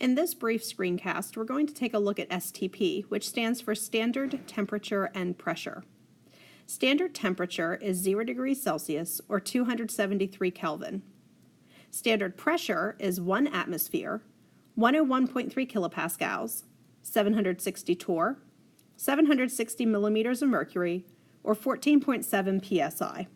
In this brief screencast, we're going to take a look at STP, which stands for Standard Temperature and Pressure. Standard temperature is 0 degrees Celsius or 273 Kelvin. Standard pressure is 1 atmosphere, 101.3 kilopascals, 760 torr, 760 millimeters of mercury, or 14.7 psi.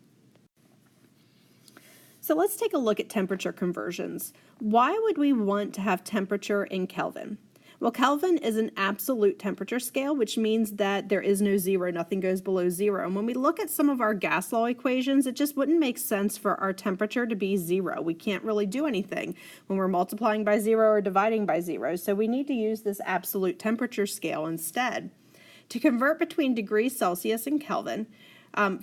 So let's take a look at temperature conversions. Why would we want to have temperature in Kelvin? Well, Kelvin is an absolute temperature scale, which means that there is no zero, nothing goes below zero. And when we look at some of our gas law equations, it just wouldn't make sense for our temperature to be zero. We can't really do anything when we're multiplying by zero or dividing by zero. So we need to use this absolute temperature scale instead. To convert between degrees Celsius and Kelvin,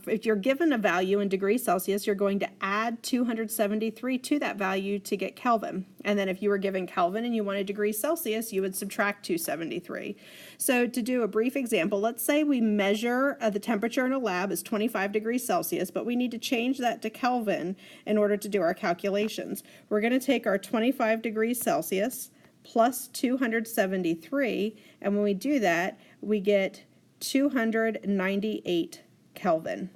if you're given a value in degrees Celsius, you're going to add 273 to that value to get Kelvin. And then if you were given Kelvin and you wanted degrees Celsius, you would subtract 273. So to do a brief example, let's say we measure the temperature in a lab is 25 degrees Celsius, but we need to change that to Kelvin in order to do our calculations. We're going to take our 25 degrees Celsius plus 273, and when we do that, we get 298 Kelvin.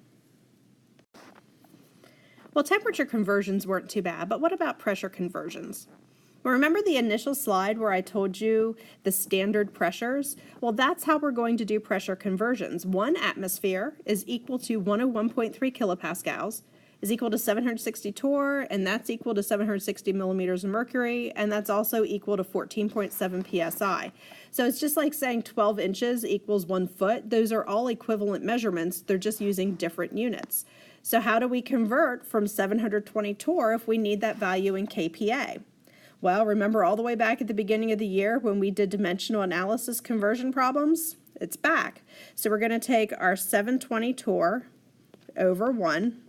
Well, temperature conversions weren't too bad, but what about pressure conversions? Well, remember the initial slide where I told you the standard pressures? Well, that's how we're going to do pressure conversions. 1 atmosphere is equal to 101.3 kilopascals, is equal to 760 torr, and that's equal to 760 millimeters of mercury, and that's also equal to 14.7 psi. So it's just like saying 12 inches equals 1 foot. Those are all equivalent measurements. They're just using different units. So how do we convert from 720 torr if we need that value in kPa? Well, remember all the way back at the beginning of the year when we did dimensional analysis conversion problems? It's back. So we're going to take our 720 torr over 1.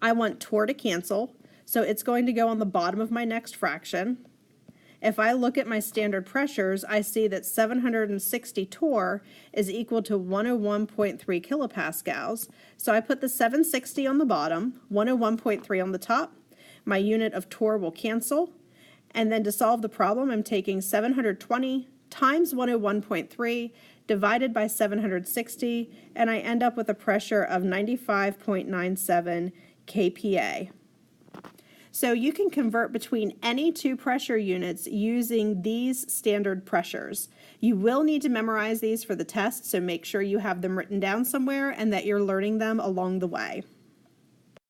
I want torr to cancel, so it's going to go on the bottom of my next fraction. If I look at my standard pressures, I see that 760 torr is equal to 101.3 kilopascals. So I put the 760 on the bottom, 101.3 on the top. My unit of torr will cancel. And then to solve the problem, I'm taking 720 times 101.3 divided by 760, and I end up with a pressure of 95.97 kPa. So you can convert between any two pressure units using these standard pressures. You will need to memorize these for the test, so make sure you have them written down somewhere and that you're learning them along the way.